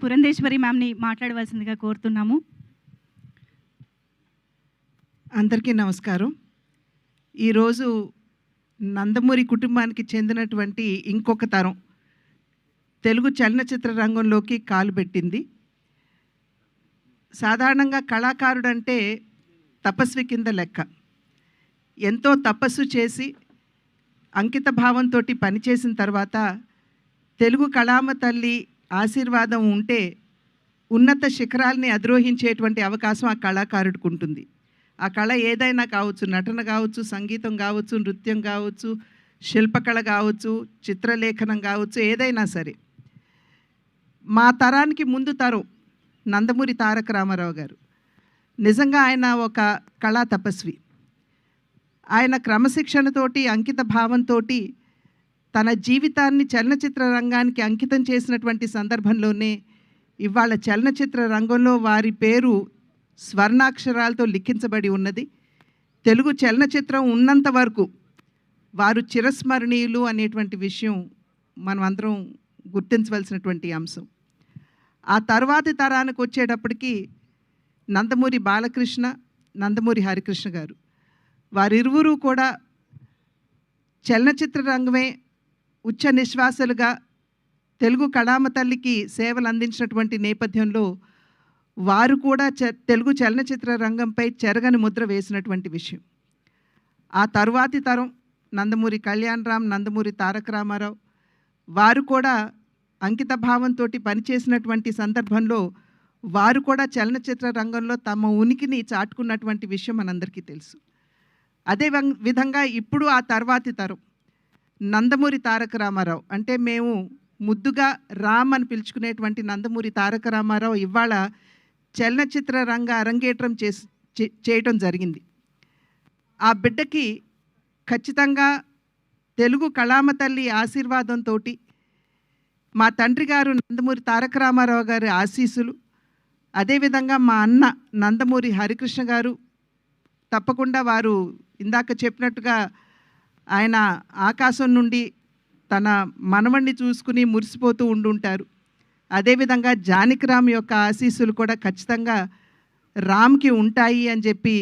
పురంధేశ్వరి మ్యామ్ని మాట్లాడవలసిందిగా కోరుతున్నాము. అందరికీ నమస్కారం. ఈరోజు నందమూరి కుటుంబానికి చెందినటువంటి ఇంకొక తరం తెలుగు చలనచిత్ర రంగంలోకి కాలు పెట్టింది. సాధారణంగా కళాకారుడు అంటే తపస్వి కింద లెక్క. ఎంతో తపస్సు చేసి అంకిత భావంతో పనిచేసిన తర్వాత తెలుగు కళామ తల్లి ఆశీర్వాదం ఉంటే ఉన్నత శిఖరాల్ని అధిరోహించేటువంటి అవకాశం ఆ కళాకారుడికి ఉంటుంది. ఆ కళ ఏదైనా కావచ్చు, నటన కావచ్చు, సంగీతం కావచ్చు, నృత్యం కావచ్చు, శిల్పకళ కావచ్చు, చిత్రలేఖనం కావచ్చు, ఏదైనా సరే. మా తరానికి ముందు తరం నందమూరి తారక రామారావు గారు నిజంగా ఆయన ఒక కళా తపస్వి. ఆయన క్రమశిక్షణతోటి అంకిత భావంతో తన జీవితాన్ని చలనచిత్ర రంగానికి అంకితం చేసినటువంటి సందర్భంలోనే ఇవాళ చలనచిత్ర రంగంలో వారి పేరు స్వర్ణాక్షరాలతో లిఖించబడి ఉన్నది. తెలుగు చలనచిత్రం ఉన్నంత వరకు వారు చిరస్మరణీయులు అనేటువంటి విషయం మనం అందరం గుర్తించవలసినటువంటి అంశం. ఆ తర్వాతి తరానికి వచ్చేటప్పటికి నందమూరి బాలకృష్ణ, నందమూరి హరికృష్ణ గారు వారిరువురు కూడా చలనచిత్ర రంగమే ఉచ్చ నిశ్వాసలుగా తెలుగు కళామ తల్లికి సేవలు అందించినటువంటి నేపథ్యంలో వారు కూడా తెలుగు చలనచిత్ర రంగంపై చెరగని ముద్ర వేసినటువంటి విషయం. ఆ తరువాతి తరం నందమూరి కళ్యాణరామ్, నందమూరి తారక రామారావు వారు కూడా అంకిత భావంతో పనిచేసినటువంటి సందర్భంలో వారు కూడా చలనచిత్ర రంగంలో తమ ఉనికిని చాటుకున్నటువంటి విషయం మనందరికీ తెలుసు. అదే విధంగా ఇప్పుడు ఆ తర్వాతి తరం నందమూరి తారక రామారావు, అంటే మేము ముద్దుగా రామ్ అని పిలుచుకునేటువంటి నందమూరి తారక రామారావు ఇవాళ చలనచిత్ర రంగ అరంగేట్రం చేయటం జరిగింది. ఆ బిడ్డకి ఖచ్చితంగా తెలుగు కళామ తల్లి ఆశీర్వాదంతో మా తండ్రి గారు నందమూరి తారక రామారావు గారి ఆశీస్సులు, అదేవిధంగా మా అన్న నందమూరి హరికృష్ణ గారు తప్పకుండా వారు ఇందాక చెప్పినట్టుగా ఆయన ఆకాశం నుండి తన మనవణ్ణి చూసుకుని మురిసిపోతూ ఉండుంటారు. అదేవిధంగా జానకిరామ్ యొక్క ఆశీస్సులు కూడా ఖచ్చితంగా రామ్కి ఉంటాయి అని చెప్పి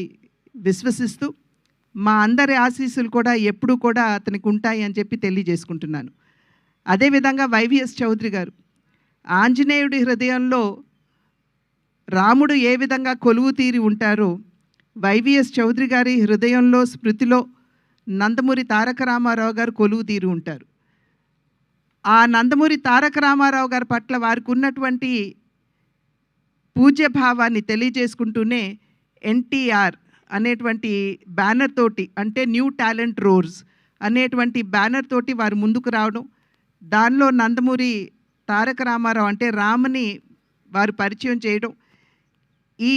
విశ్వసిస్తూ మా అందరి ఆశీస్సులు కూడా ఎప్పుడూ కూడా అతనికి ఉంటాయి అని చెప్పి తెలియజేసుకుంటున్నాను. అదేవిధంగా వైవిఎస్ చౌదరి గారు ఆంజనేయుడి హృదయంలో రాముడు ఏ విధంగా కొలువు తీరి ఉంటారో వైవిఎస్ చౌదరి గారి హృదయంలో స్మృతిలో నందమూరి తారక రామారావు గారు కొలువు తీరి ఉంటారు. ఆ నందమూరి తారక రామారావు గారి పట్ల వారికి ఉన్నటువంటి పూజ్య భావాన్ని తెలియజేసుకుంటూనే ఎన్టీఆర్ అనేటువంటి బ్యానర్ తోటి, అంటే న్యూ టాలెంట్ రోర్స్ అనేటువంటి బ్యానర్ తోటి వారు ముందుకు రావడం, దానిలో నందమూరి తారక రామారావు అంటే రామ్ని వారు పరిచయం చేయడం, ఈ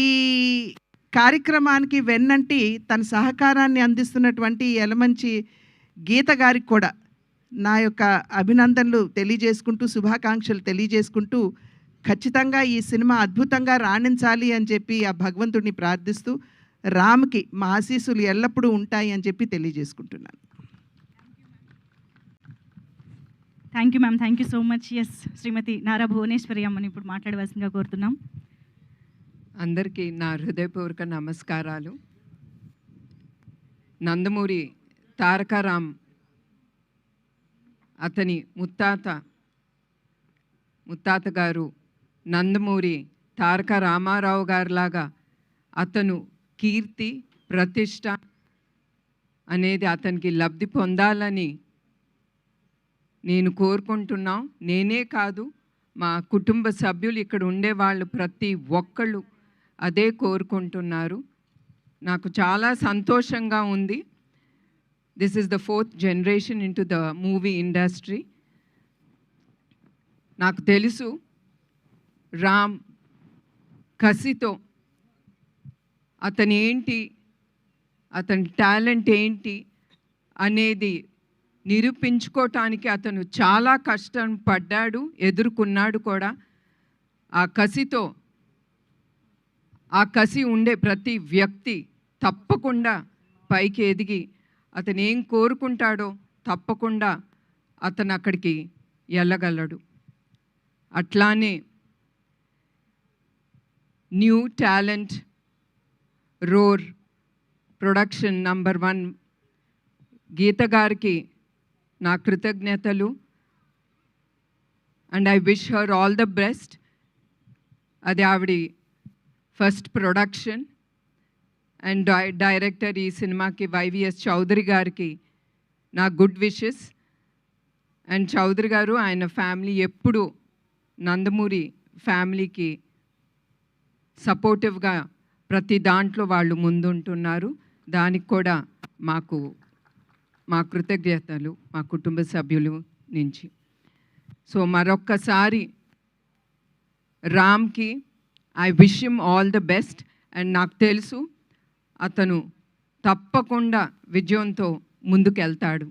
కార్యక్రమానికి వెన్నంటి తన సహకారాన్ని అందిస్తున్నటువంటి యలమంచి గీత గారికి కూడా నా యొక్క అభినందనలు తెలియజేసుకుంటూ, శుభాకాంక్షలు తెలియజేసుకుంటూ, ఖచ్చితంగా ఈ సినిమా అద్భుతంగా రాణించాలి అని చెప్పి ఆ భగవంతుడిని ప్రార్థిస్తూ రామ్కి మా ఆశీస్సులు ఎల్లప్పుడూ ఉంటాయి అని చెప్పి తెలియజేసుకుంటున్నాను. Thank you ma'am, thank you so much. Yes, Shrimati Nara Bhuvaneshwari అమ్మని ఇప్పుడు మాట్లాడవలసిందిగా కోరుతున్నాం. అందరికీ నా హృదయపూర్వక నమస్కారాలు. నందమూరి తారకరామ్ అతని ముత్తాత గారు నందమూరి తారక రామారావు గారిలాగా అతను కీర్తి ప్రతిష్ట అనేది అతనికి లబ్ధి పొందాలని నేను కోరుకుంటున్నాం. నేనే కాదు, మా కుటుంబ సభ్యులు ఇక్కడ ఉండేవాళ్ళు ప్రతి ఒక్కళ్ళు అదే కోరుకుంటున్నారు. నాకు చాలా సంతోషంగా ఉంది. This is the 4th generation into the movie industry. నాకు తెలుసు రామ్ కసితో అతని టాలెంట్ ఏంటి అనేది నిరూపించుకోవటానికి అతను చాలా కష్టం పడ్డాడు, ఎదుర్కొన్నాడు కూడా. ఆ కసి ఉండే ప్రతి వ్యక్తి తప్పకుండా పైకి ఎదిగి అతను ఏం కోరుకుంటాడో తప్పకుండా అతను అక్కడికి వెళ్ళగలడు. అట్లానే new talent roar production number 1 Geetha గారికి నా కృతజ్ఞతలు. And I wish her all the best. అది ఆవిడ ఫస్ట్ ప్రొడక్షన్. అండ్ డైరెక్టర్ ఈ సినిమాకి వైవిఎస్ చౌదరి గారికి నా గుడ్ విషెస్. అండ్ చౌదరి గారు ఆయన ఫ్యామిలీ ఎప్పుడు నందమూరి ఫ్యామిలీకి సపోర్టివ్గా ప్రతి దాంట్లో వాళ్ళు ముందుంటున్నారు. దానికి కూడా మా కృతజ్ఞతలు మా కుటుంబ సభ్యులు నుంచి. సో మరొక్కసారి రామ్కి I wish him all the best. And నాకు తెలుసు అతను తప్పకుండా విజయంతో ముందుకెళ్తాడు.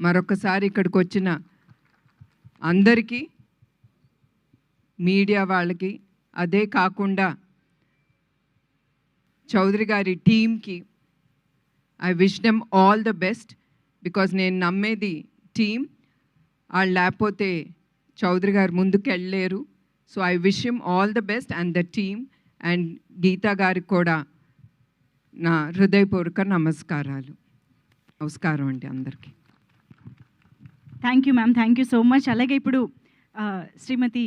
మరొకసారి ఇక్కడికి వచ్చిన అందరికీ, మీడియా వాళ్ళకి, అదే కాకుండా చౌదరి గారి టీమ్కి I wish them all the best. Because నేను నమ్మేది టీమ్, వాళ్ళు లేకపోతే చౌదరి గారు ముందుకు వెళ్ళలేరు. So I wish him all the best and the team. And Geetha గారికి కూడా నా హృదయపూర్వక నమస్కారాలు. నమస్కారం అండి అందరికీ. Thank you ma'am, thank you so much. అలాగే ఇప్పుడు శ్రీమతి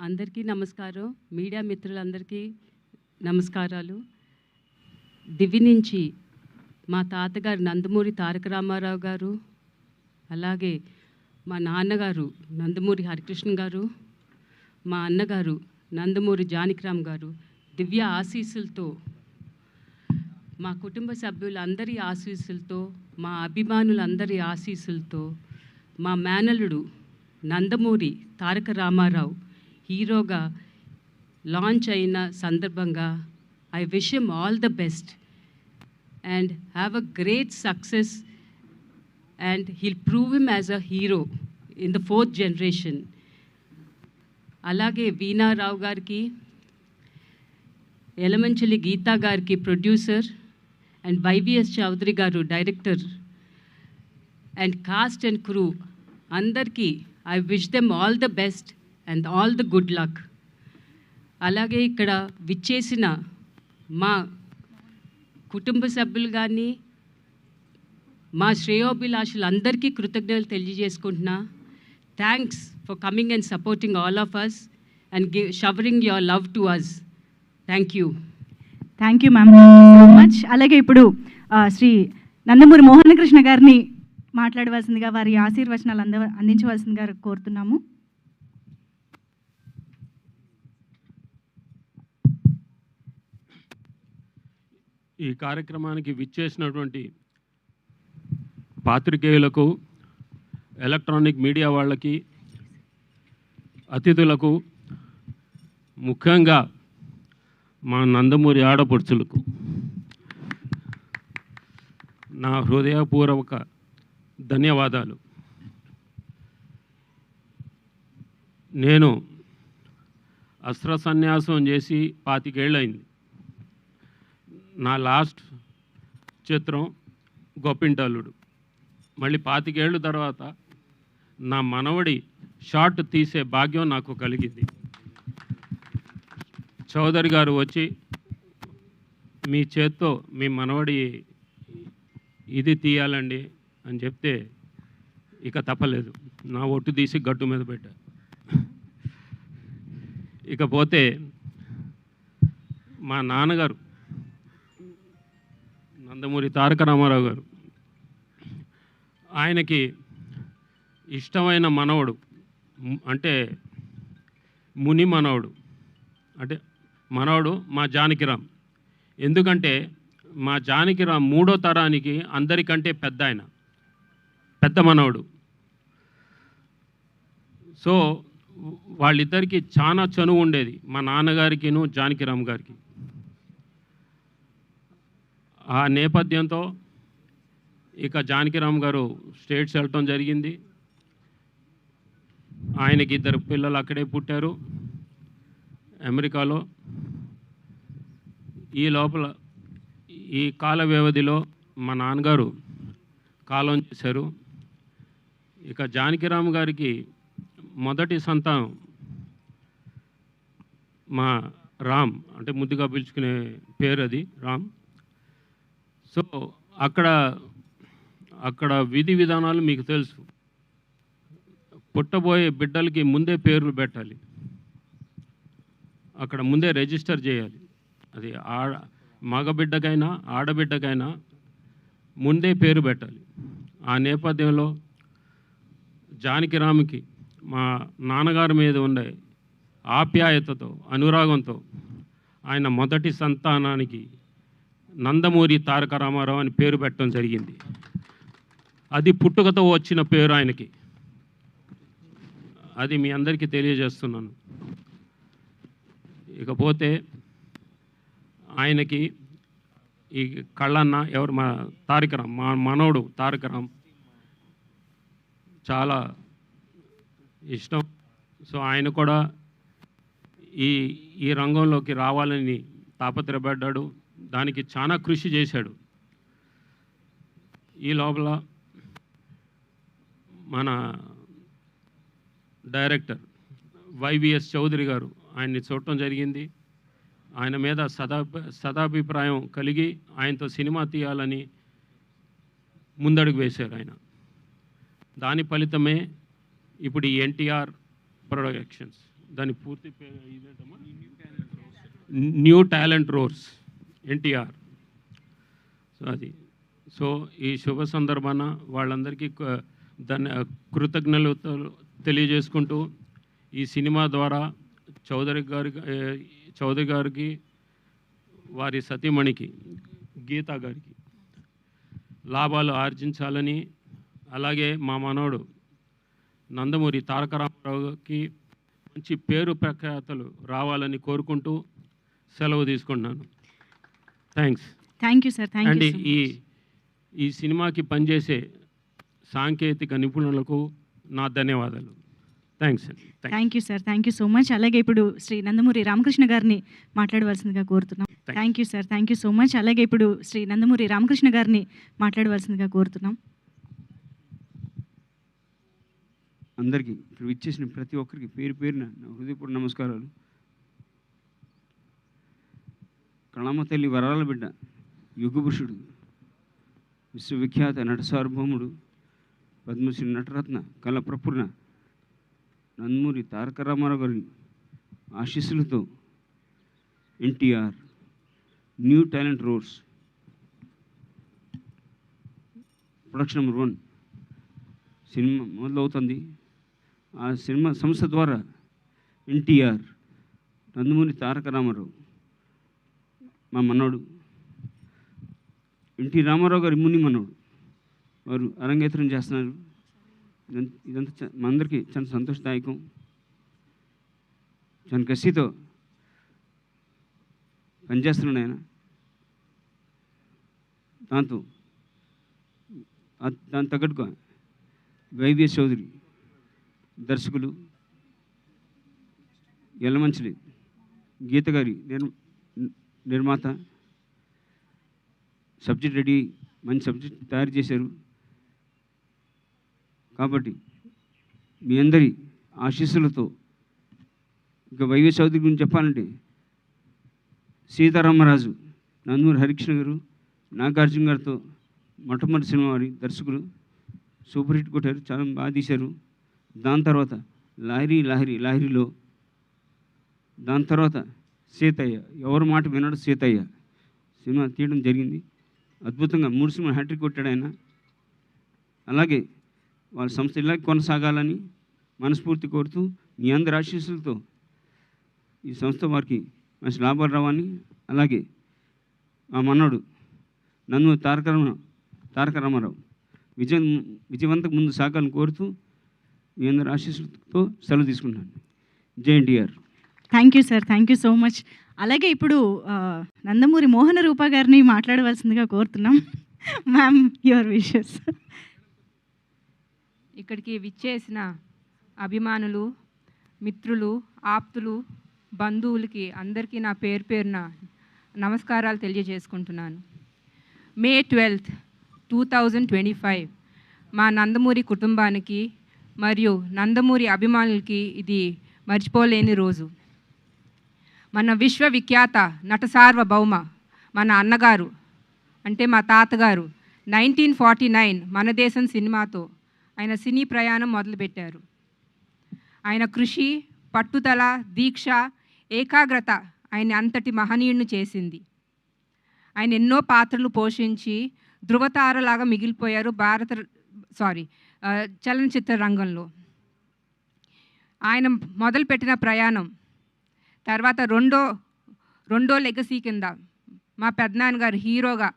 అందరికీ నమస్కారం. మీడియా మిత్రులందరికీ నమస్కారాలు. దివి నుంచి మా తాతగారు నందమూరి తారక రామారావు గారు, అలాగే మా నాన్నగారు నందమూరి హరికృష్ణ గారు, మా అన్నగారు నందమూరి జానకిరామ్ గారు దివ్య ఆశీస్సులతో, మా కుటుంబ సభ్యులందరి ఆశీస్సులతో, మా అభిమానులందరి ఆశీస్సులతో, మా మేనల్లుడు నందమూరి తారక రామారావు హీరోగా లాంచ్ అయిన సందర్భంగా I wish him all the best and have a great success, and he'll prove him as a hero in the 4th generation. అలాగే వీణా రావు గారికి, ఎలమంచిలి గీతా గారికి producer, and YVS Chowdary garu director, and cast and crew అందరికీ I wish them all the best and all the good luck. అలాగే ఇక్కడ విచ్చేసిన మా కుటుంబ సభ్యులు కానీ మా శ్రేయోభిలాషులందరికీ కృతజ్ఞతలు తెలియజేసుకుంటున్నా. Thanks for coming and supporting all of us and showering your love to us. Thank you. Thank you ma'am, so much. అలాగే ఇప్పుడు శ్రీ నందమూరి మోహన కృష్ణ గారిని మాట్లాడవలసిందిగా, వారి ఆశీర్వచనాలు అందించవలసిందిగా కోరుతున్నాము. ఈ కార్యక్రమానికి విచ్చేసినటువంటి పాత్రికేయులకు, ఎలక్ట్రానిక్ మీడియా వాళ్ళకి, అతిథులకు, ముఖ్యంగా మా నందమూరి ఆడపడుచులకు నా హృదయపూర్వక ధన్యవాదాలు. నేను అస్త్ర సన్యాసం చేసి 25 ఏళ్ళయింది. నా లాస్ట్ చిత్రం గొప్పింటల్లుడు. మళ్ళీ 25 ఏళ్ళ తర్వాత నా మనవడి షార్ట్ తీసే భాగ్యం నాకు కలిగింది. చౌదరి గారు వచ్చి మీ చేత్తో మీ మనవడి ఇది తీయాలండి అని చెప్తే ఇక తప్పలేదు, నా ఒట్టు తీసి గట్టు మీద పెట్టా. ఇకపోతే మా నాన్నగారు నందమూరి తారక రామారావు గారు, ఆయనకి ఇష్టమైన మనవడు అంటే ముని మనవడు, అంటే మనవడు మా జానకిరామ్. ఎందుకంటే మా జానకిరామ్ 3వ తరానికి అందరికంటే పెద్ద ఆయన, పెద్ద మనవడు. సో వాళ్ళిద్దరికీ చాలా చనువు ఉండేది, మా నాన్నగారికిను జానకిరామ్ గారికి. ఆ నేపథ్యంతో ఇక జానకిరామ్ గారు స్టేట్స్ వెళ్ళటం జరిగింది. ఆయనకి 2 పిల్లలు అక్కడే పుట్టారు, అమెరికాలో. ఈ లోపల ఈ కాల వ్యవధిలో మా నాన్నగారు కాలం చేశారు. ఇక జానకిరామ్ గారికి మొదటి సంతానం మా రామ్, అంటే ముద్దుగా పిలుచుకునే పేరు అది రామ్. సో అక్కడ విధి విధానాలు మీకు తెలుసు. పుట్టబోయే బిడ్డలకి ముందే పేర్లు పెట్టాలి, అక్కడ ముందే రిజిస్టర్ చేయాలి. అది మగబిడ్డకైనా ఆడబిడ్డకైనా ముందే పేరు పెట్టాలి. ఆ నేపథ్యంలో జానకిరామ్కి మా నాన్నగారి మీద ఉండే ఆప్యాయతతో, అనురాగంతో ఆయన మొదటి సంతానానికి నందమూరి తారక రామారావు అని పేరు పెట్టడం జరిగింది. అది పుట్టుకతో వచ్చిన పేరు ఆయనకి. అది మీ అందరికీ తెలియజేస్తున్నాను. ఇకపోతే ఆయనకి ఈ కళ్ళన్న ఎవరు, మా తారక రామ్, మా మనవడు తారక రామ్ చాలా ఇష్టం. సో ఆయన కూడా ఈ రంగంలోకి రావాలని తాపత్రయపడ్డాడు, దానికి చాలా కృషి చేశాడు. ఈ లోపల మన డైరెక్టర్ వైవిఎస్ చౌదరి గారు ఆయన్ని చూడటం జరిగింది. ఆయన మీద సదాభిప్రాయం కలిగి ఆయనతో సినిమా తీయాలని ముందడుగు వేశారు ఆయన. దాని ఫలితమే ఇప్పుడు ఈ ఎన్టీఆర్ ప్రొడక్షన్స్, దాని పూర్తి పేరు ఇదేంటమ్మా, new talent roars NTR. So ఈ శుభ సందర్భాన వాళ్ళందరికీ కృతజ్ఞతలు తెలియజేసుకుంటూ, ఈ సినిమా ద్వారా చౌదరి గారికి వారి సతీమణికి గీతా గారికి లాభాలు ఆర్జించాలని, అలాగే మా మనవడు నందమూరి తారక రామారావుకి మంచి పేరు ప్రఖ్యాతలు రావాలని కోరుకుంటూ సెలవు తీసుకుంటున్నాను. Thanks. Thank you sir. Thank and you. ఈ సినిమాకి పనిచేసే సాంకేతిక నిపుణులకు నా ధన్యవాదాలు. థ్యాంక్స్ అండి. Thank you sir. Thank you so much. అలాగే ఇప్పుడు శ్రీ నందమూరి రామకృష్ణ గారిని మాట్లాడవలసిందిగా కోరుతున్నాం. Thank you sir. Thank you so much. అలాగే ఇప్పుడు శ్రీ నందమూరి రామకృష్ణ గారిని మాట్లాడవలసిందిగా కోరుతున్నాం. అందరికీ ఇక్కడ విచ్చేసిన ప్రతి ఒక్కరికి పేరు పేరున నా హృదయపూర్వక నమస్కారాలు. కళామ తల్లి వరాల బిడ్డ, యుగపురుషుడు, విశ్వవిఖ్యాత నట సార్వభౌముడు, పద్మశ్రీ నటరత్న కళ ప్రపూర్ణ నందమూరి తారక రామారావు గారి ఆశీస్సులతో NTR new talent roars production number 1 cinema మొదలవుతుంది. ఆ సినిమా సంస్థ ద్వారా ఎన్టీఆర్ నందమూరి తారక రామారావు మా మనవడు, ఎన్టీ రామారావు గారి ముని మనవడు, వారు అరంగేత్రం చేస్తున్నారు. ఇదంతా మా అందరికీ చాలా సంతోషదాయకం. చాలా కసితో పనిచేస్తున్నాడు ఆయన. దాని తగ్గట్టుగా వైవిఎస్ చౌదరి దర్శకులు, ఎల్లమంచిలి గీత గారి నిర్మాత, సబ్జెక్ట్ రెడీ, మంచి సబ్జెక్ట్ తయారు చేశారు. కాబట్టి మీ అందరి ఆశీస్సులతో, ఇక వైవిఎస్ చౌదరి గురించి చెప్పాలంటే సీతారామరాజు నందమూరి హరికృష్ణ గారు, నాగార్జున గారితో మొట్టమొదటి సినిమా వారి దర్శకులు, సూపర్ హిట్ కొట్టారు, చాలా బాగా తీశారు. దాని తర్వాత లాహిరిలో, దాని తర్వాత సీతయ్య, ఎవరి మాట వినడు సీతయ్య సినిమా తీయడం జరిగింది. అద్భుతంగా 3 సినిమా హ్యాట్రిక్ కొట్టాడు ఆయన. అలాగే వాళ్ళ సంస్థ ఇలాగే కొనసాగాలని మనస్ఫూర్తి కోరుతూ, మీ అందరి ఆశీస్సులతో ఈ సంస్థ వారికి మంచి లాభాలు రావని, అలాగే మా మనవడు నందమూరి తారక రామారావు విజయవంతంగా ముందు సాగాలని కోరుతూ మీ అందరి ఆశీస్సులతో సెలవు తీసుకుంటాను. జై NTR. Thank you sir. Thank you so much. అలాగే ఇప్పుడు నందమూరి మోహన రూప గారిని మాట్లాడవలసిందిగా కోరుతున్నాం. Ma'am, your wishes. ఇక్కడికి విచ్చేసిన అభిమానులు, మిత్రులు, ఆప్తులు, బంధువులకి అందరికీ నా పేరున నమస్కారాలు తెలియజేసుకుంటున్నాను. May 12th, 2025 మా నందమూరి కుటుంబానికి మరియు నందమూరి అభిమానులకి ఇది మర్చిపోలేని రోజు. మన విశ్వవిఖ్యాత నట సార్వభౌమ మన అన్నగారు అంటే మా తాతగారు 1949 మన దేశం సినిమాతో ఆయన సినీ ప్రయాణం మొదలుపెట్టారు. ఆయన కృషి, పట్టుదల, దీక్ష, ఏకాగ్రత ఆయన అంతటి మహనీయుడిని చేసింది. ఆయన ఎన్నో పాత్రలు పోషించి ధృవతారలాగా మిగిలిపోయారు చలనచిత్ర రంగంలో. ఆయన మొదలుపెట్టిన ప్రయాణం తర్వాత రెండో లెగసీ కింద మా పెద్దనాన్నగారు హీరోగా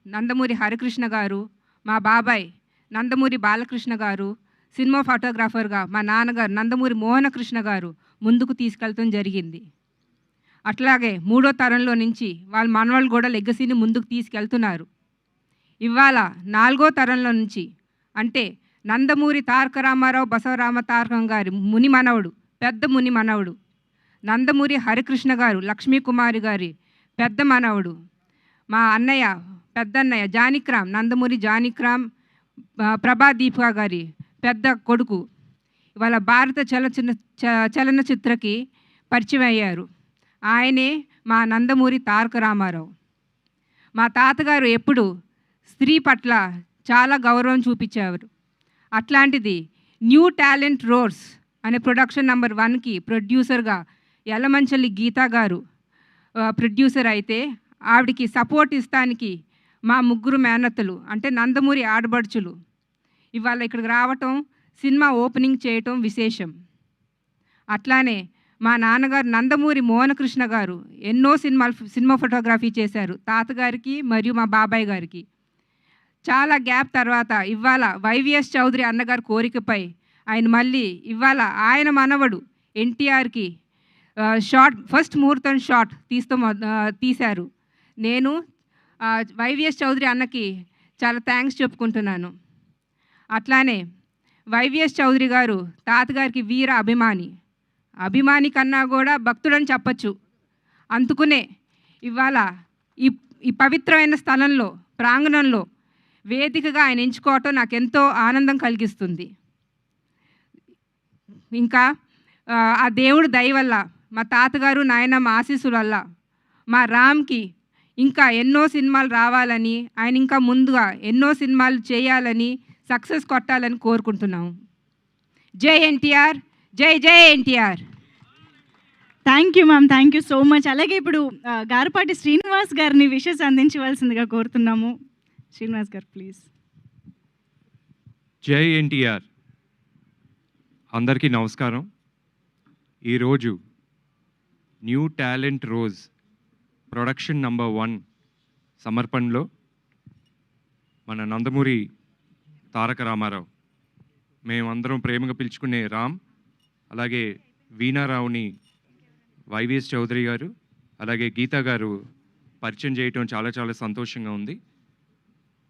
నందమూరి హరికృష్ణ గారు, మా బాబాయ్ నందమూరి బాలకృష్ణ గారు సినిమా ఫోటోగ్రాఫర్గా మా నాన్నగారు నందమూరి మోహనకృష్ణ గారు ముందుకు తీసుకెళ్తాం జరిగింది. అట్లాగే మూడో తరంలో నుంచి వాళ్ళ మనవాళ్ళు కూడా లెగసీని ముందుకు తీసుకెళ్తున్నారు. ఇవాళ నాలుగో తరంలో నుంచి అంటే నందమూరి తారక రామారావు బసవరామ తారకం గారి ముని మనవడు, పెద్ద ముని మనవడు, నందమూరి హరికృష్ణ గారు లక్ష్మీకుమారి గారి పెద్ద మనవడు, మా అన్నయ్య పెద్దన్నయ్య జానకిరామ్ నందమూరి జానకిరామ్ ప్రభాదీప గారి పెద్ద కొడుకు ఇవాళ భారత చలనచిత్రకి పరిచయం అయ్యారు. ఆయనే మా నందమూరి తారక రామారావు. మా తాతగారు ఎప్పుడు స్త్రీ పట్ల చాలా గౌరవం చూపించేవారు. అట్లాంటిది న్యూ టాలెంట్ రోడ్స్ అనే ప్రొడక్షన్ నెంబర్ 1కి ప్రొడ్యూసర్గా యలమంచలి గీతా గారు ప్రొడ్యూసర్ అయితే ఆవిడికి సపోర్ట్ ఇస్తానికి మా ముగ్గురు మేనత్తలు అంటే నందమూరి ఆడబడుచులు ఇవాళ ఇక్కడికి రావటం, సినిమా ఓపెనింగ్ చేయటం విశేషం. అట్లానే మా నాన్నగారు నందమూరి మోహనకృష్ణ గారు ఎన్నో సినిమా ఫోటోగ్రఫీ చేశారు తాతగారికి మరియు మా బాబాయ్ గారికి. చాలా గ్యాప్ తర్వాత ఇవాళ వైవిఎస్ చౌదరి అన్నగారి కోరికపై ఆయన మళ్ళీ ఇవాళ ఆయన మనవడు ఎన్టీఆర్కి ఫస్ట్ ముహూర్తం షాట్ తీశారు. నేను వైవిఎస్ చౌదరి అన్నకి చాలా థ్యాంక్స్ చెప్పుకుంటున్నాను. అట్లానే వైవిఎస్ చౌదరి గారు తాతగారికి వీర అభిమాని కన్నా కూడా భక్తుడని చెప్పచ్చు. అందుకునే ఇవాళ ఈ పవిత్రమైన స్థలంలో ప్రాంగణంలో వేదికగా ఆయన ఎంచుకోవటం నాకెంతో ఆనందం కలిగిస్తుంది. ఇంకా ఆ దేవుడు దయ వల్ల మా తాతగారు నాయనమ్మ ఆశీస్సుల వల్ల మా రామ్కి ఇంకా ఎన్నో సినిమాలు రావాలని, ఆయన ఇంకా ముందుగా ఎన్నో సినిమాలు చేయాలని, సక్సెస్ కొట్టాలని కోరుకుంటున్నాము. జై ఎన్టీఆర్, జై జై NTR. Thank you ma'am, thank you so much. అలాగే ఇప్పుడు గారపాటి శ్రీనివాస్ గారిని విషెస్ అందించవలసిందిగా కోరుతున్నాము. శ్రీనివాస్ గారు ప్లీజ్. జై ఎన్టీఆర్. అందరికీ నమస్కారం. ఈరోజు new talent rose production number 1 సమర్పణలో మన నందమూరి తారక రామారావు, మేమందరం ప్రేమగా పిలుచుకునే రామ్, అలాగే వీణారావుని వైవిఎస్ చౌదరి గారు, అలాగే గీతా గారు పరిచయం చేయటం చాలా చాలా సంతోషంగా ఉంది.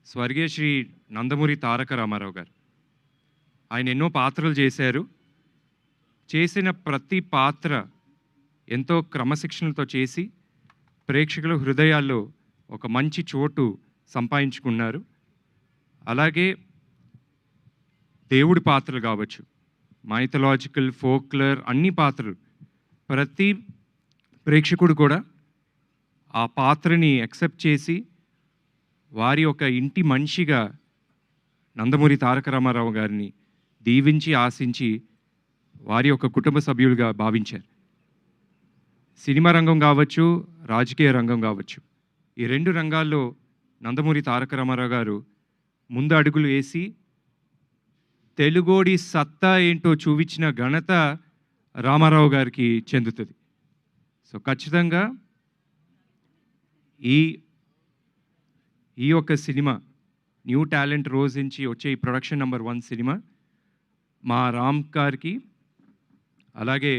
స్వర్గీయ శ్రీ నందమూరి తారక రామారావు గారు ఆయన ఎన్నో పాత్రలు చేశారు. చేసిన ప్రతి పాత్ర ఎంతో క్రమశిక్షణతో చేసి ప్రేక్షకుల హృదయాల్లో ఒక మంచి చోటు సంపాదించుకున్నారు. అలాగే దేవుడి పాత్రలు కావచ్చు, మైథలాజికల్, ఫోక్లర్ అన్ని పాత్రలు ప్రతి ప్రేక్షకుడు కూడా ఆ పాత్రని యాక్సెప్ట్ చేసి వారి ఒక ఇంటి మనిషిగా నందమూరి తారక రామారావు గారిని దీవించి ఆశించి వారి యొక్క కుటుంబ సభ్యులుగా భావించారు. సినిమా రంగం కావచ్చు, రాజకీయ రంగం కావచ్చు, ఈ 2 రంగాల్లో నందమూరి తారక రామారావు గారు ముందు అడుగులు వేసి తెలుగోడి సత్తా ఏంటో చూపించిన ఘనత రామారావు గారికి చెందుతుంది. సో ఖచ్చితంగా ఈ యొక్క సినిమా న్యూ టాలెంట్ రోజ్ నుంచి వచ్చే ఈ ప్రొడక్షన్ నంబర్ 1 సినిమా మా రామ్ గారికి, అలాగే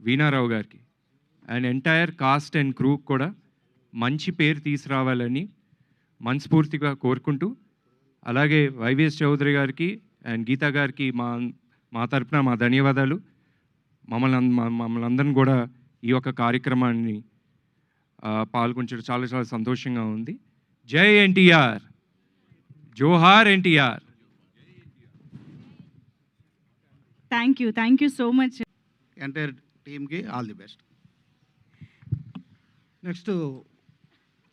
వీణారావు గారికి and entire cost and crew కూడా మంచి పేరు తీసుకురావాలని మనస్ఫూర్తిగా కోరుకుంటూ, అలాగే వైవిఎస్ చౌదరి గారికి అండ్ గీతా గారికి మా తరపున మా ధన్యవాదాలు. మమ్మల్ని అందరిని కూడా ఈ యొక్క కార్యక్రమాన్ని పాల్గొనడం చాలా చాలా సంతోషంగా ఉంది. జై ఎన్టీఆర్, జోహార్ NTR. Thank you so much. Entire టీమ్కి all the best. Next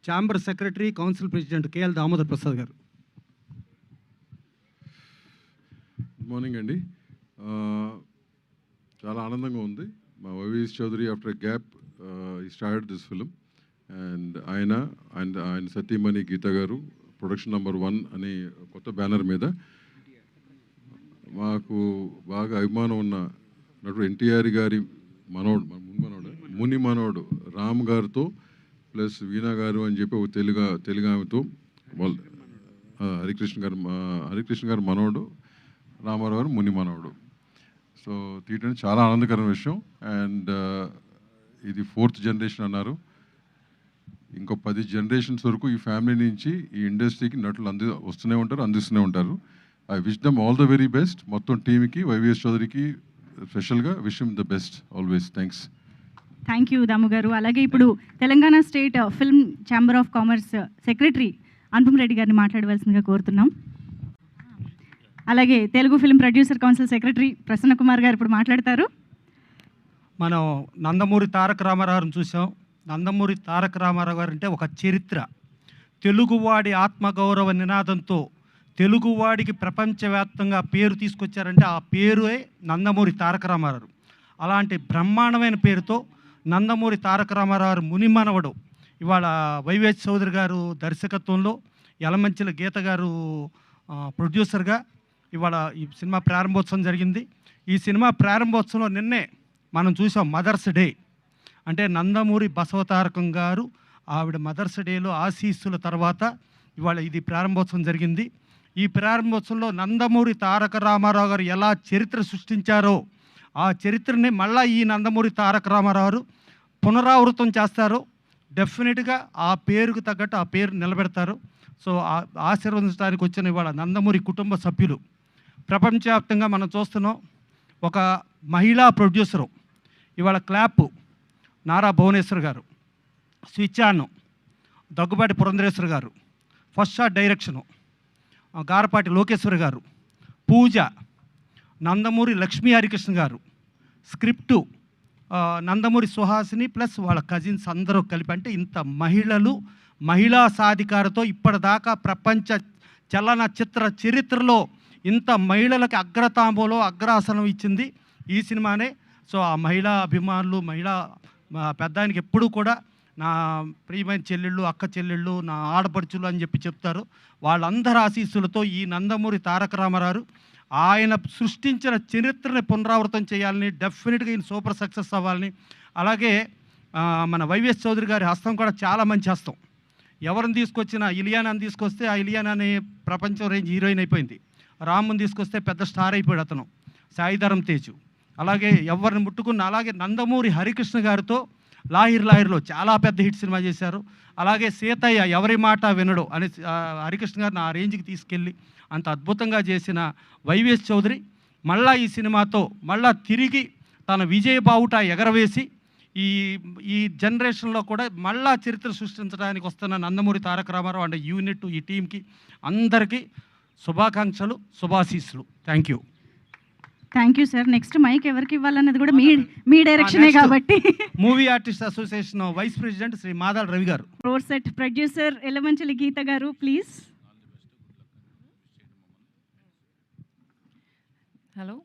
chamber secretary council president KL Damodar Prasad garu. Good morning అండి. చాలా ఆనందంగా ఉంది. మా వైవిఎస్ చౌదరి ఆఫ్టర్ గ్యాప్ ఈ స్టార్ట్ దిస్ ఫిలిం అండ్ ఆయన సతీమణి గీత గారు ప్రొడక్షన్ నెంబర్ 1 అనే కొత్త బ్యానర్ మీద మాకు బాగా అభిమానం ఉన్న నటుడు ఎన్టీఆర్ గారి ముని మనోడు రామ్ గారితో ప్లస్ వీణా గారు అని చెప్పి ఒక తెలుగు ఆమెతో హరికృష్ణ గారు మనోడు, రామారావు గారు ముని మనోడు. సో తీయటం చాలా ఆనందకరమైన విషయం. అండ్ ఇది 4th జనరేషన్ అన్నారు. ఇంకో 10 జనరేషన్స్ వరకు ఈ ఫ్యామిలీ నుంచి ఈ ఇండస్ట్రీకి నటులు వస్తూనే ఉంటారు, అందిస్తూనే ఉంటారు. I wish them all the very best. మొత్తం టీమ్కి వైవిఎస్ చౌదరికి స్పెషల్గా wish him the best always. Thanks. Thank you Damu garu. అలాగే ఇప్పుడు Telangana state film chamber of commerce secretary Anupam Reddy గారిని మాట్లాడవలసిందిగా కోరుతున్నాం. అలాగే Telugu film producer council secretary Prasanna Kumar garu ఇప్పుడు మాట్లాడతారు. మనం నందమూరి తారక రామారావుని చూసాం. నందమూరి తారక రామారావు గారు అంటే ఒక చరిత్ర. తెలుగువాడి ఆత్మగౌరవ నినాదంతో తెలుగువాడికి ప్రపంచవ్యాప్తంగా పేరు తీసుకొచ్చారంటే ఆ పేరే నందమూరి తారక రామారావు. అలాంటి బ్రహ్మాండమైన పేరుతో నందమూరి తారక రామారావు ముని మనవడు ఇవాళ వైవిఎస్ చౌదరి గారు దర్శకత్వంలో, యలమంచిల గీత గారు ప్రొడ్యూసర్గా ఇవాళ ఈ సినిమా ప్రారంభోత్సవం జరిగింది. ఈ సినిమా ప్రారంభోత్సవంలో నిన్నే మనం చూసాం మదర్స్ డే. అంటే నందమూరి బసవతారకం గారు ఆవిడ మదర్స్ డేలో ఆశీస్సుల తర్వాత ఇవాళ ఇది ప్రారంభోత్సవం జరిగింది. ఈ ప్రారంభోత్సవంలో నందమూరి తారక రామారావు గారు ఎలా చరిత్ర సృష్టించారో ఆ చరిత్రని మళ్ళీ ఈ నందమూరి తారక రామారావు పునరావృతం చేస్తారు. డెఫినెట్గా ఆ పేరుకు తగ్గట్టు ఆ పేరు నిలబెడతారు. సో ఆశీర్వదించడానికి వచ్చిన ఇవాళ నందమూరి కుటుంబ సభ్యులు ప్రపంచవ్యాప్తంగా మనం చూస్తున్నాం. ఒక మహిళా ప్రొడ్యూసరు ఇవాళ క్లాప్ నారా భువనేశ్వర్ గారు, స్విచ్ ఆన్ దగ్గుబాటి పురంధరేశ్వర్ గారు, first shot direction Garapati Lokeshwar గారు, పూజ నందమూరి లక్ష్మీ హరికృష్ణ గారు, స్క్రిప్టు నందమూరి సుహాసిని ప్లస్ వాళ్ళ కజిన్స్ అందరూ కలిపి, అంటే ఇంత మహిళా సాధికారతో ఇప్పటిదాకా ప్రపంచ చలనచిత్ర చరిత్రలో ఇంత మహిళలకు అగ్రాసనం ఇచ్చింది ఈ సినిమానే. సో ఆ మహిళా అభిమానులు, పెద్దానికి ఎప్పుడూ కూడా నా ప్రియమైన చెల్లెళ్ళు, అక్క చెల్లెళ్ళు, నా ఆడపడుచులు అని చెప్తారు. వాళ్ళందరి ఆశీస్సులతో ఈ నందమూరి తారక రామారావు ఆయన సృష్టించిన చరిత్రని పునరావృతం చేయాలని, డెఫినెట్గా ఈయన సూపర్ సక్సెస్ అవ్వాలని. అలాగే మన వైవిఎస్ చౌదరి గారి హస్తం కూడా చాలా మంచి హస్తం. ఎవరిని తీసుకొచ్చినా, ఇలియానాని తీసుకొస్తే ఆ ఇలియానాని ప్రపంచం రేంజ్ హీరోయిన్ అయిపోయింది. రాముని తీసుకొస్తే పెద్ద స్టార్ అయిపోయాడు అతను, సాయిధరం తేజు. అలాగే ఎవరిని ముట్టుకున్న, అలాగే నందమూరి హరికృష్ణ గారితో లాహిర్లో చాలా పెద్ద హిట్ సినిమా చేశారు. అలాగే సీతయ్య ఎవరి మాట వినడు అని హరికృష్ణ గారిని ఆ రేంజ్కి తీసుకెళ్ళి అంత అద్భుతంగా చేసిన వైవిఎస్ చౌదరి మళ్ళా ఈ సినిమాతో మళ్ళా తిరిగి తన విజయ బావుట ఎగరవేసి ఈ జనరేషన్లో కూడా మళ్ళా చరిత్ర సృష్టించడానికి వస్తున్న నందమూరి తారక రామారావు అండ్ యూనిట్, ఈ టీంకి అందరికీ శుభాకాంక్షలు, శుభాశీస్సులు. Thank you. Thank you sir. Next mic ఎవరికి ఇవ్వాలన్నది కూడా మీ డైరెక్షనే కాబట్టి movie artist association vice president Shri Madala Ravi garu. ప్రోసెట్ ప్రొడ్యూసర్ ఎలమంచిలి గీత గారు ప్లీజ్. హలో,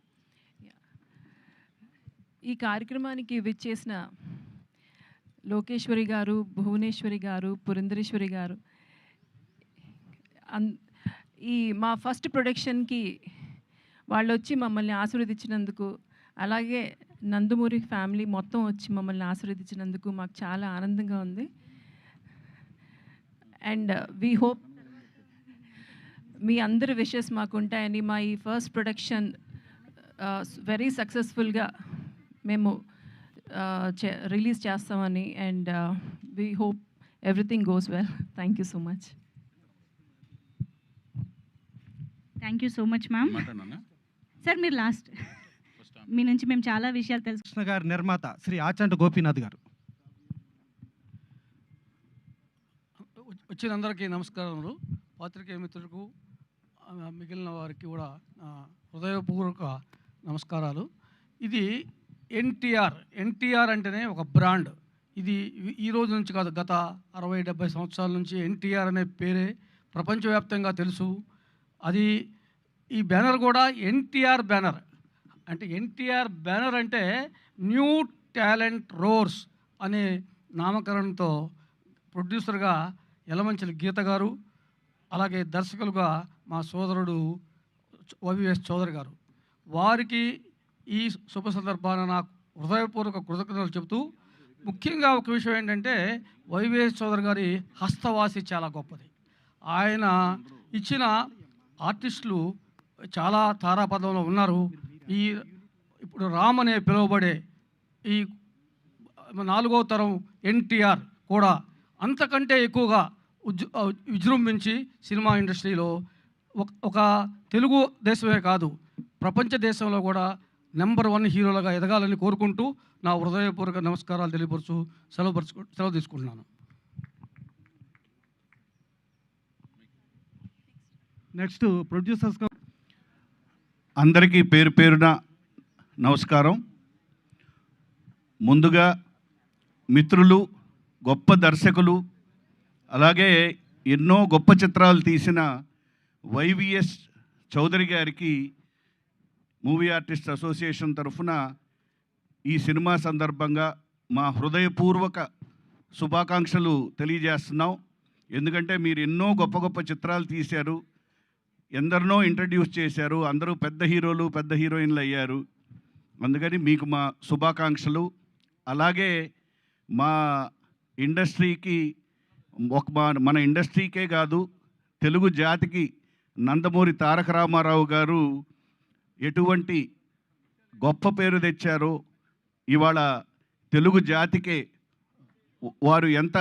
ఈ కార్యక్రమానికి విచ్చేసిన లోకేశ్వరి గారు, భువనేశ్వరి గారు, పురంధరేశ్వరి గారు, ఈ మా ఫస్ట్ ప్రొడక్షన్కి వాళ్ళు వచ్చి మమ్మల్ని ఆశీర్వదించినందుకు, అలాగే నందమూరి ఫ్యామిలీ మొత్తం వచ్చి మమ్మల్ని ఆశీర్వదించినందుకు మాకు చాలా ఆనందంగా ఉంది. అండ్ వీ హోప్ మీ అందరి విషెస్ మాకు ఉంటాయని, మా ఈ ఫస్ట్ ప్రొడక్షన్ వెరీ సక్సెస్ఫుల్గా మేము రిలీజ్ చేస్తామని. And we hope everything goes well. Thank you so much. Thank you so much ma'am. Sir మీరు లాస్ట్, మీ నుంచి మేము చాలా విషయాలు కృష్ణ గారు నిర్మాత శ్రీ ఆచంట గోపీనాథ్ గారు. వచ్చిన అందరికీ నమస్కారములు. పాత్రికేయ మిత్రులకు, మిగిలిన వారికి కూడా హృదయపూర్వక నమస్కారాలు. ఇది ఎన్టీఆర్ అంటేనే ఒక బ్రాండ్. ఇది ఈ రోజు నుంచి కాదు, గత 60-70 సంవత్సరాల నుంచి ఎన్టీఆర్ అనే పేరే ప్రపంచవ్యాప్తంగా తెలుసు. అది ఈ బ్యానర్ కూడా ఎన్టీఆర్ బ్యానర్. అంటే ఎన్టీఆర్ బ్యానర్ అంటే న్యూ టాలెంట్ రోర్స్ అనే నామకరణంతో ప్రొడ్యూసర్గా యలమంచిలి గీత గారు, అలాగే దర్శకులుగా మా సోదరుడు వైవిఎస్ చౌదరి గారు. వారికి ఈ శుభ సందర్భాన నాకు హృదయపూర్వక కృతజ్ఞతలు చెబుతూ, ముఖ్యంగా ఒక విషయం ఏంటంటే వైవిఎస్ చౌదరి గారి హస్తవాసి చాలా గొప్పది. ఆయన ఇచ్చిన ఆర్టిస్టులు చాలా తారాపదంలో ఉన్నారు. ఇప్పుడు రామ్ అనే పిలువబడే ఈ 4వ తరం ఎన్టీఆర్ కూడా అంతకంటే ఎక్కువగా విజృంభించి సినిమా ఇండస్ట్రీలో ఒక తెలుగు దేశమే కాదు, ప్రపంచ దేశంలో కూడా నెంబర్ 1 హీరోలుగా ఎదగాలని కోరుకుంటూ నా హృదయపూర్వక నమస్కారాలు తెలియపరుచు సెలవు తీసుకుంటున్నాను. Next producers. అందరికీ పేరు పేరున నమస్కారం. ముందుగా మిత్రులు, గొప్ప దర్శకులు, అలాగే ఎన్నో గొప్ప చిత్రాలు తీసిన వైవిఎస్ చౌదరి గారికి మూవీ ఆర్టిస్ట్ అసోసియేషన్ తరఫున ఈ సినిమా సందర్భంగా మా హృదయపూర్వక శుభాకాంక్షలు తెలియజేస్తున్నాం. ఎందుకంటే మీరు ఎన్నో గొప్ప గొప్ప చిత్రాలు తీశారు, ఎందరినో ఇంట్రడ్యూస్ చేశారు, అందరూ పెద్ద హీరోలు పెద్ద హీరోయిన్లు అయ్యారు. అందుకని మీకు మా శుభాకాంక్షలు. అలాగే మా ఇండస్ట్రీకి మన ఇండస్ట్రీకే కాదు, తెలుగు జాతికి నందమూరి తారక రామారావు గారు ఎటువంటి గొప్ప పేరు తెచ్చారో, ఇవాళ తెలుగు జాతికే వారు ఎంత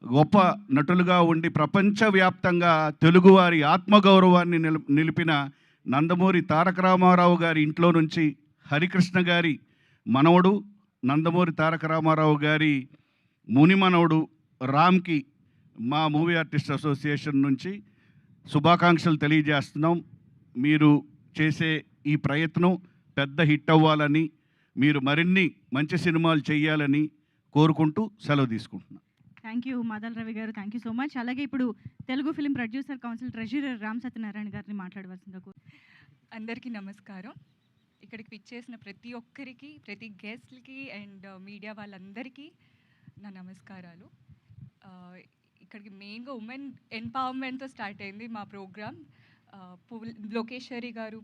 గొప్ప నటులుగా ఉండి ప్రపంచవ్యాప్తంగా తెలుగువారి ఆత్మగౌరవాన్ని నిలిపిన నందమూరి తారక రామారావు గారి ఇంట్లో నుంచి హరికృష్ణ గారి మనవడు, నందమూరి తారక రామారావు గారి ముని మనవడు రామ్కి మా మూవీ ఆర్టిస్ట్ అసోసియేషన్ నుంచి శుభాకాంక్షలు తెలియజేస్తున్నాం. మీరు చేసే ఈ ప్రయత్నం పెద్ద హిట్ అవ్వాలని, మీరు మరిన్ని మంచి సినిమాలు చేయాలని కోరుకుంటూ సెలవు తీసుకుంటున్నాం. థ్యాంక్ యూ మదల్ రవి గారు, థ్యాంక్ యూ సో మచ్. అలాగే ఇప్పుడు Telugu film producer council treasurer Ram Satyanarayana గారిని మాట్లాడవలసిందిగా. అందరికీ నమస్కారం. ఇక్కడికి పిచ్చేసిన ప్రతి ఒక్కరికి, ప్రతి గెస్ట్లకి అండ్ మీడియా వాళ్ళందరికీ నా నమస్కారాలు. ఇక్కడికి మెయిన్గా ఉమెన్ ఎంపవర్మెంట్తో స్టార్ట్ అయింది మా ప్రోగ్రామ్. లోకేశ్వరి గారు,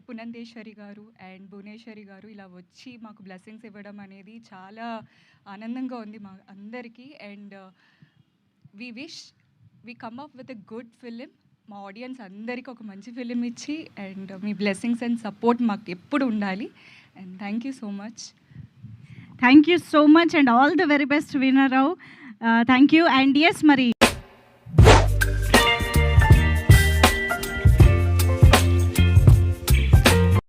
పునందేశ్వరి గారు అండ్ భువనేశ్వరి గారు ఇలా వచ్చి మాకు బ్లెస్సింగ్స్ ఇవ్వడం అనేది చాలా ఆనందంగా ఉంది మా అందరికీ. And we come up with a good film. మా ఆడియన్స్ అందరికీ ఒక మంచి ఫిలిం ఇచ్చి అండ్ మీ బ్లెస్సింగ్స్ అండ్ సపోర్ట్ మాకు ఎప్పుడు ఉండాలి. And thank you so much. Thank you so much and all the very best Veena Rao. Thank you. And yes, మరి